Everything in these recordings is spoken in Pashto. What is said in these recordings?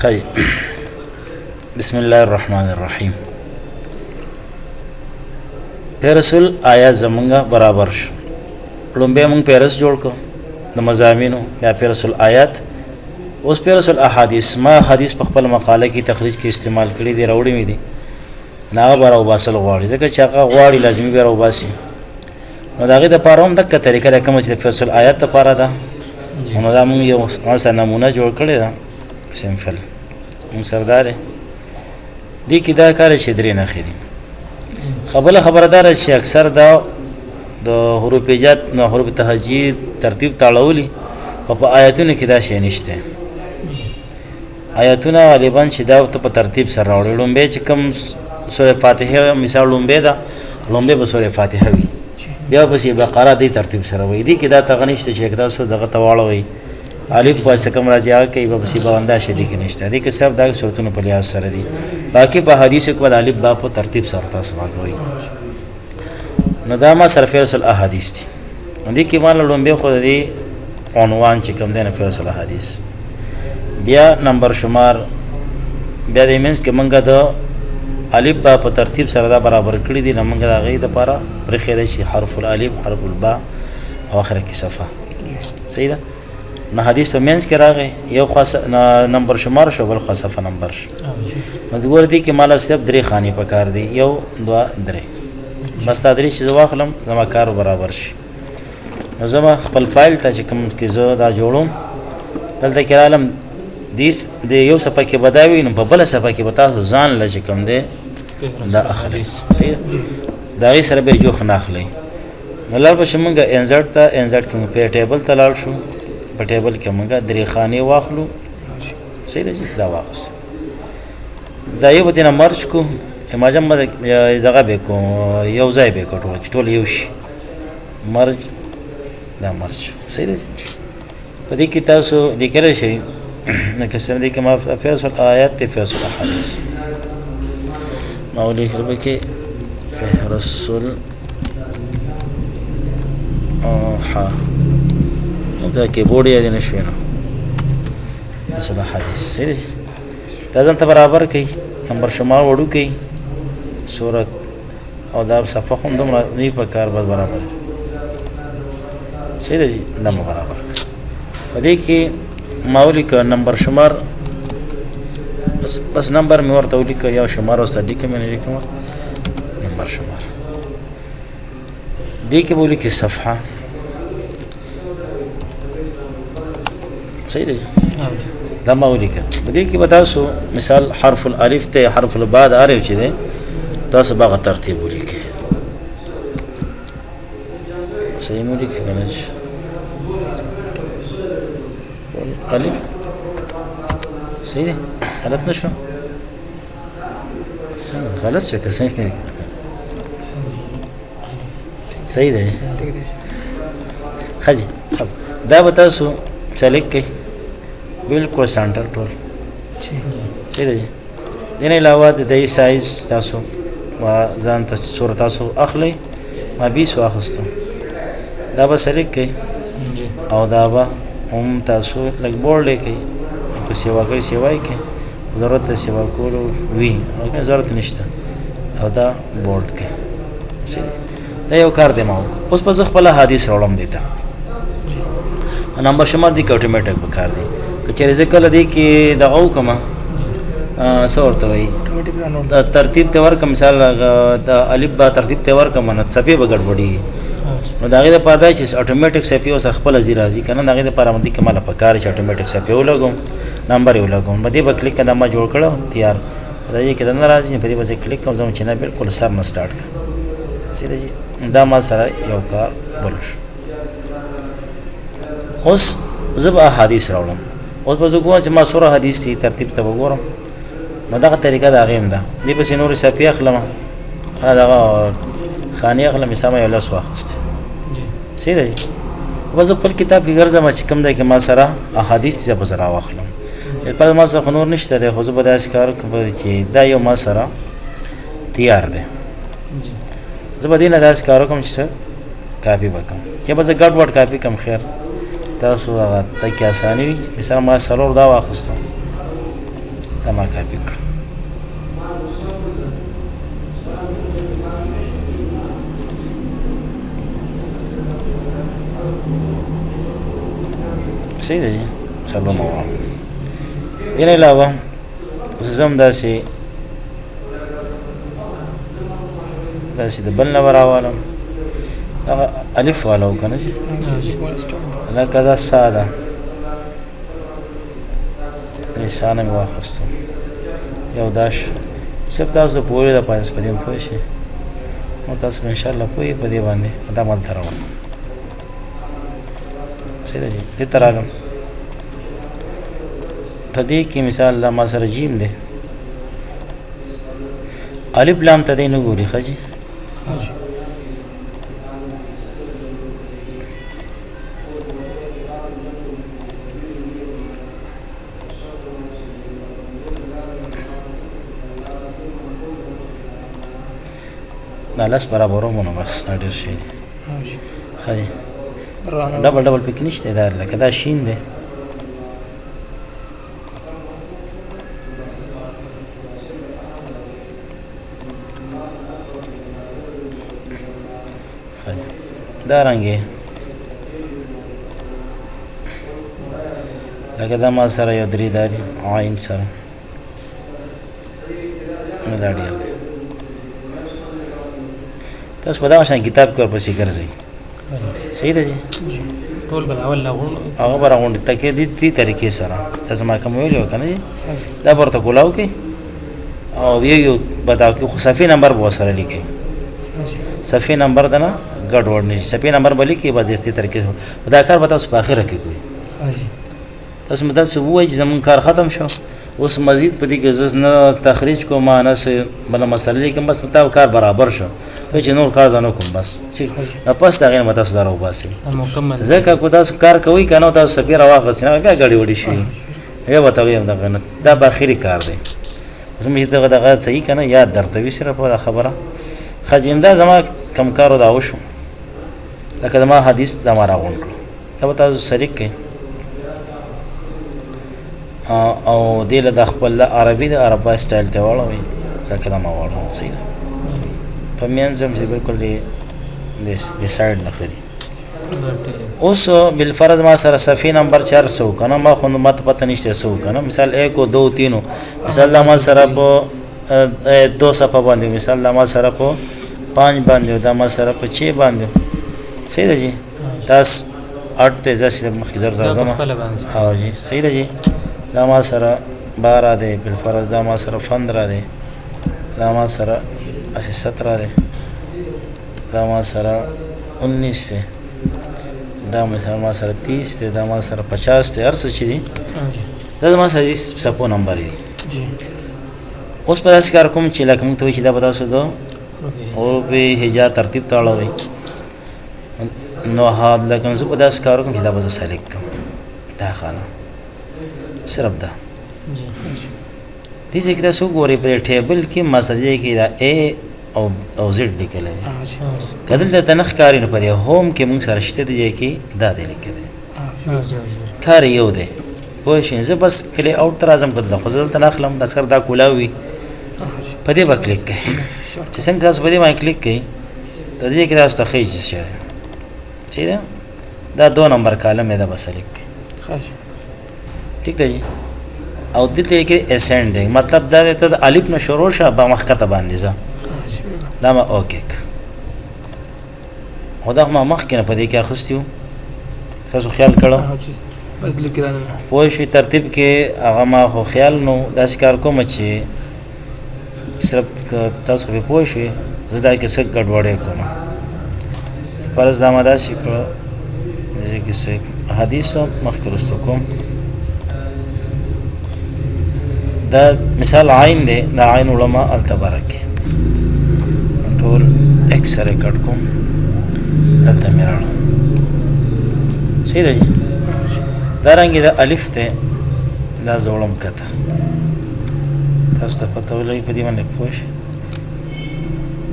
خی بسم الله الرحمن الرحیم. پیرسل آیات زمونږه برابر شو. لومبه مونږ پیرس جوړ کو د مضامینو یا پیرسل آیات. اوس پیرسل احادیث ما حدیث په خپل مقاله کې تخریج کې استعمال کړي دي، راوړي مې دي. ناغه براو باسل غواړي ځکه چې هغه غواړي لازمي براو باسي. نو داغه د پاره هم دغه طریقه کوم چې پیرسل آیات ته پاره ده. نو دا مونږ یو مثلا نمونه جوړ کړی ده سمپل. مونږ سردار دي کې دا کار چې درې نه خېدي. خبردار چې اکثر دا د حروف ایجاد نه حروف تهجید ترتیب تاړولي په آیاتونو کې دا شی نشته. آیاتونه غالبا چې دا په ترتیب سره راوړل لومبه چې کوم سوره فاتحه مثال لومبه دا لومبه په سوره فاتحه وي، بیا په بقره دی ترتیب سره وي. دي کې دا تغنیشته چې دا سو دغه تواړه وي الف واسه کوم راځي هغه کې په سی باندې شدي کې نشته. دي کې سب دا صورتونو په لحاظ سره دي. باقي په حدیث کې د الف با په ترتیب سره تاسو راغوي. نو دا ما سره فیرس الاحادیث دي. دي کې مال لومبه خو دي عنوان چې کوم دی نه فیرس الاحادیث. بیا نمبر شمار بیا د مینس کې منګه د الف با په ترتیب سره دا برابر کړی دي. نو منګه دا غي د پاره پر خیره شي حرف الالف حرف الباء او اخره کې صفه. صحیح ده. نو حدیث په مینس کې راغی یو خاص نمبر شمار شو بل خاصه نمبر شو. نو دغور دي کې مال صرف درې خاني پکار دي، یو دوا درې بس تدریج چې واخلم زما کار برابر شي. نو زما خپل فایل ته چې کوم کې زه دا جوړوم دلته کې عالم دیس د یو صفه کې بداوي نو په بل صفه کې بتا ځان لږ کم دی دا اخلي. دا غي سره به جوخ نه اخلي. نو لار به شمنګ انزرت ته انزرت کې په ټیبل ته لاړ شو. په ټیبل کې موږ درې خانه واخلو. صحیح دی دا واخص دا یو دینه مرچ کو ماجم دغه به کو یو ځای به کو ټول یو شي مرچ دا مرچ. صحیح دی په دې کې تاسو لیکل شي لکه څنګه دي کما فیصل آیات ته فیصل احادیث مولوی کربه کې فهرسل ها دا کې بورډ یې نه شوینه فیصل احادیث. صحیح دا ځان ته برابر کوي نمبر شمار وړو کوي صورت او دا صفحه هم دومره نه په کار برابر. صحیح دی دا برابر په دې کې ماولی کا نمبر شمار بس نمبر میں ورته ولیکه یا شمار واست لیکه میں لیکم نمبر شمار دې کې بولی کې صفحه. صحیح دی دا ماولی کا دې کې بتاسو مثال حرف الالف ته حرف الباء عارف چي دي تاسو باغ ترتیب ولیکه. صحیح مولي کې کنه الف. صحیح دی غلط نشو غلط شو که صحیح. صحیح دی خجی دا بتاسو سلیک کوي بالکل سنټر ټول. صحیح دی دین علاوه د دې سایز تاسو وا ځان ته صورت تاسو اخلي ما 20 واخستو دا به سلیک کوي او دا به هم تاسو لګ بورډ لیکي کو سیوا کوي سیوای کوي ضرورت سیوا کولو وی او ضرورت نشته او دا بورډ کوي. صحیح دا یو کار دی ما اوس په خپل حدیث راولم دیتا نمبر شمار دی اتوماتیک بکار دی کچې ذکر دی کې دغه کما سورته وي دا ترتیب ته ورکم مثال د الف با ترتیب ته ورکم نه صفه بغړوړي. نو داغه د پاده چې اتوماتیک صفه او خپل ازي راځي کنه داغه د پاره باندې کماله پکار چې اتوماتیک صفه ولګم نمبر ولګم باندې به کلیک کړه ما جوړ کړو تیار دا یې کده ناراضي په دې وځي کلیک کوم چې نه بالکل سر نه سٹارټ کړ. سیده جی دا ما سره یو کار بلش. اوس زب احادیث راولم اوس په زګو چې ما سوره حدیث تی ترتیب ته وګورم نو دغه طریقه دا غیم ده. دې په نور صفه اخلم دا خاني اخلم سم یو لاس واخست. سیده جی وځ په کتاب کې ګرځم چې کوم دی کې ما سره احادیث چې په زرا واخلم په ما سره نور نشته ده خو زه به داس کار کوم چې دا یو ما سره تیار ده. زه به دینه داس کار کوم چې کاپی وکم یا به زه ګډ وډ کاپی کم خیر تاسو هغه ته کې اساني وي. مثلا ما سلور دا واخستم دا ما کاپي کړو. صحیح ده جی څلورم ووایم. دې نه علاوه زه ځم داسې د بل نه به راوالم دغه الف والا و که نه لکه دا سا ده دې سا نه مې واخیستو یو دا شو. صرف تاسو پوهې ده په دې هم پوه شئ نو تاسو به انشاءالله پوهې په دې باندې دا ملته راوړم. صحیح ده جی دې ته راغلم. په دې کې مثال الله ما سره جیم دی الف لام ته دی نه ګوري ښه جي دا لاس برابرو مونو بس دا ډېر شی دی ښه جي ډبل پکې نشته دا لکه دا شین دی دا رنګې لکه دا ما سره یو درې داري عین سره نو دا ډېر دی. تاسو په دغه شان کتاب کې ورپسې ګرځئ. صحیح ده جی ټول به اول هغه به راغونډي تکې دې طریقې سره تاسو ما کوم ویلي وه که نه جي دا به ورته کولاو کوئ او یو به دا خو صفحې نمبر به ورسره لیکئ. صفحې نمبر ده نه ګډوډ نه شي. صفحې نمبر به لیکئ به دې طریقې دا کار به تاسو په اخره کې کوئ. تاسو مې داسې ووایئ چې زمونږ کار ختم شو اوس مزید په دې کې زه نه تخریج کوم نه څه بله مسله لیکم بس تا کار برابر شو چې نور کار زه نه کوم بس پس د هغې نه به تاسو دا راوباسئ. ځکه که تاسو کار کوئ که نه تاسو صفحې راواخیستې نه بیا ګډې وډې شي بیا به ته ویم دغه نه دا به اخري کار دی. اوس مې دغه صحیح که نه یاد درته وي صرف دا خبره ښه جي همدا زما کم کارو دا وشو لکه زما حدیث دا ما راغونډ کړو دا به تاسو شریک کړئ او دې له د خپل عربي د عربا سټایل ته واړوئ لکه دا ما واړوم. صحیح ده په منځ هم چې بالکل د سایډ نه ښه دي. اوس بالفرض ما سره صفحې نمبر 400 که نه ما خو ماته پته نشته څه که نه مثال 1 و 2 و 3 مثال دا ما سره په 2 صفحه باندې مثال دا ما سره په 5 باندې دا ما سره په 6 باندې. صحیح ده جی 10 8 ته ځه چې مخکې زر زر ځمه او جی صحیح ده جی دا ما سره 12 دی بالفرض دا ما سره 15 دی دا ما سره 17 دی دا ما سره 19 دی دا ما سره 30 دی دا ما سره 50 دی هر څه چې دي دا ما سره صفو نمبر دي. اوس په داسې کار کوم چې لکه موږ ته وایي چې دا به تاسو د اروپې هجا ترتیب ته اړوئ نو لکه زه په داسې کار کوم چې دا به زه سلیکټ کړم دا خانه صرف دا دې ځای کې تاسو وګورئ په ټیبل کې مسجد کې دا A او Z لیکلی دی که دلته ته نه ښکاري نو په دې هوم کې موږ سره شته دی کې دا دی لیکلی کار یو دی پوه شئ. زه بس کلی آوټ ته راځم که خو زه دلته نه اخلم اکثر دا کولاو وي په دې به کلیک کوئ چې څنګه تاسو په دې باندې کلیک کوئ د دې کې تاسو ته ښایي چې څه دی صحیح ده دا 2 نمبر کالم دی دا به سلیکټ کوئ ٹھیک ده جی او دلته کې اسندنګ مطلب دا دی ته د الف نه شروع شه به مخکته باندې ځه دا ما اوکې او دا ما مخکې نه په دې کې اخیستی و تاسو خیال کړو پوه شئ ترتیب کې هغه ما خو خیال نو داسې کار کوم چې صرف تاسو پې پوه شئ زه دا کې څه ګډوډۍ کوم فرض دا ما داسې کړه زه کې څه حدیث مخکې رسته کوم دا مثال عین دی دا عین علما التبرک ټول اکسره کټ کوم دلته مې راړو صحیح ده جی دا رنګې د الف دی دا زه وړم کته تاسو ته پته ولګي په دې باندې پوه شئ.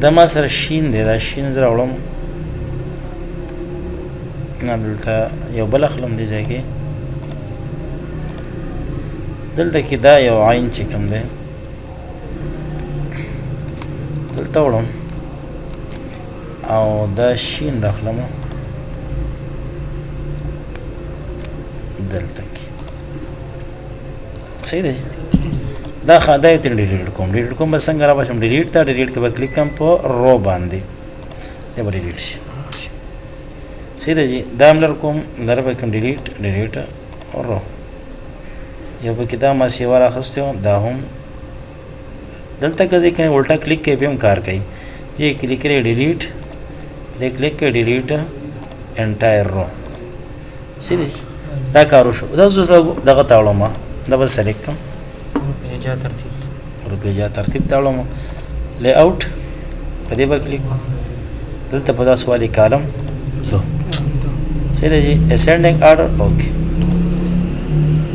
دا ما سره شین دی دا شین زه راوړم نه دلته یو بل اخلم دې ځای کې دلته کې دا یو عین چې کوم دی دلته وړم او دا شین راخلم دلته کې صحیح دی دا خدای ته ډیلیټ کوم بس څنګه را بشم ډیلیټ ته ډیلیټ کې به کلیک کوم په رو باندې دا به ډیلیټ شي صحیح دی دا ملر کوم لر به کوم ډیلیټ او رو یو به کې دا ما سیوا راخسته دا هم دلته کې ځکه الټا کلیک کې به هم کار کوي چې کلیک کړئ ډیلیټ دې کلیک کړئ ډیلیټ انټایر رو صحیح دی دا کار وشو دا زه دغه تاړم دا به سلیکټ کوم روپیجا ترتیب تاړم لی آوټ په دې به کلیک دلته په داس والی کالم دو صحیح دی اسینډینګ آرډر اوکے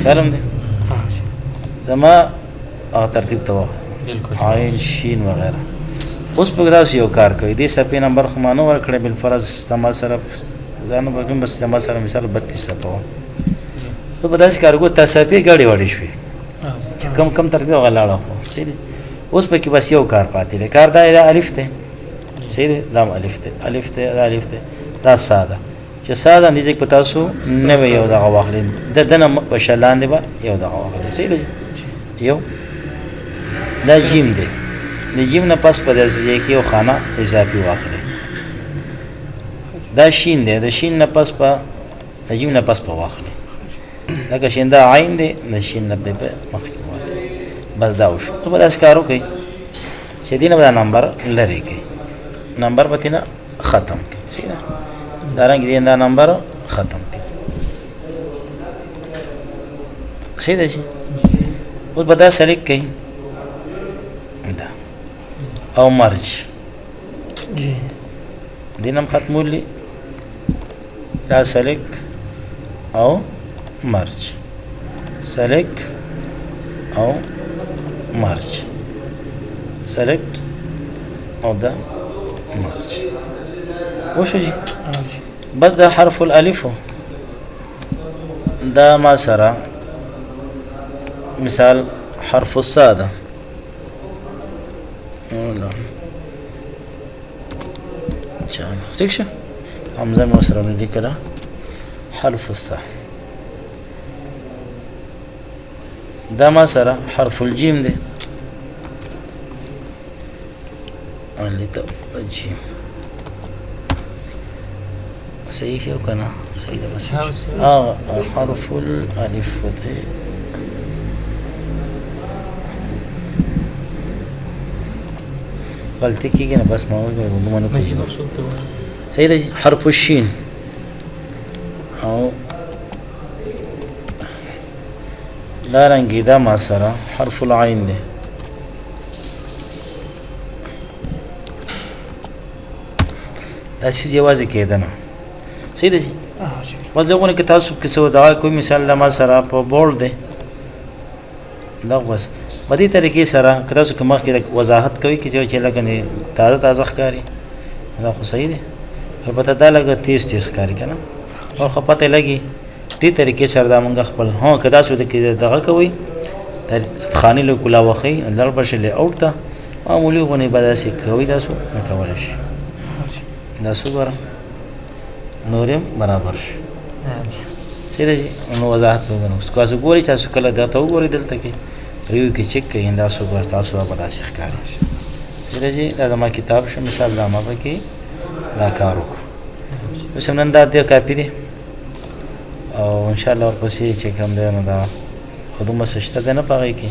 خیالم دی زما ترتیب ته عین شین وغیرہ اوس په داس یو کار کوي دې صفحې نمبر خو مانو ورکړې بل فرض سما سره ځانو بګم بس سما سره مثال 32 صفحه ته په داس کار کو تاسو په غاړي وړي شوي کم ترتیب غلاړه خو صحیح دی اوس په کې بس یو کار پاتې دی کار دا الف ته صحیح دی دا الف ته دا الف ته دا ساده چې ساده دې په تاسو نه یو دغه واخلې د دنه بشلان دی با یو دغه واخلې صحیح دی یو دا جیم دی د جیم نه پس په داسې ځای کې یو خانه اضافي واخلې دا شین دی د شین نه پس په د جیم نه پس په واخلې لکه شین دا عین دی د شین نه په مخکې بس دا وشو په داس کارو کوي چې دینه به نمبر لري کوي نمبر به تینا ختم کوي صحیح ده دا رنګ دی دا نمبر ختم کوي صحیح ده شي اوس به دا سلیکټ کوي دا او مرج جی دینم ختمولی دا سلیکټ او مرج سلیکټ او مرج select او دا مرج وشو جي بس دا حرف الالف دا ما سرا مثال حرف السادة والله جانا تكشف حمزة مصر من دي كده حرف الثاء دا ما سرا حرف الجيم دي اللي تو الجيم صحيح يو كنا صحيح بس حرف الالف دي غلطی کیږي نه بس ما وګورم صحیح دی حرف الشین او دارنګي دا ما سره حرف العين دی دا شی یوازې کېده نه صحیح دی بس دغه کې تاسو کې څه دا کوئی مثال ما سره په بورډ دی دا بس په دې طریقې سره کله چې مخ کې وضاحت کوي چې لګنې تازه ښکاری دا خو صحیح دی البته دا لګه تیز ښکاری کنه او خو پته لګي دې طریقې سره دا مونږ خپل هو کدا شو کې دغه کوي د خاني له کلا وخی لړ بشلې اوټه معمولی غونې بداسي کوي دا شو نه کول شي دا شو ګره نورم برابر شي سره نو وضاحت وګورئ تاسو ګورئ تاسو کله دا ته وګورئ دلته کې ریو کې چک کین دا سو ور تاسو به داسې ښکاري سره جی دا ما کتاب شو مثال دا ما کې دا کارو اوس نن دا د کاپی دي او ان شاء الله ورپسې چې کوم دی نو دا خودمو سشته نه پاره کې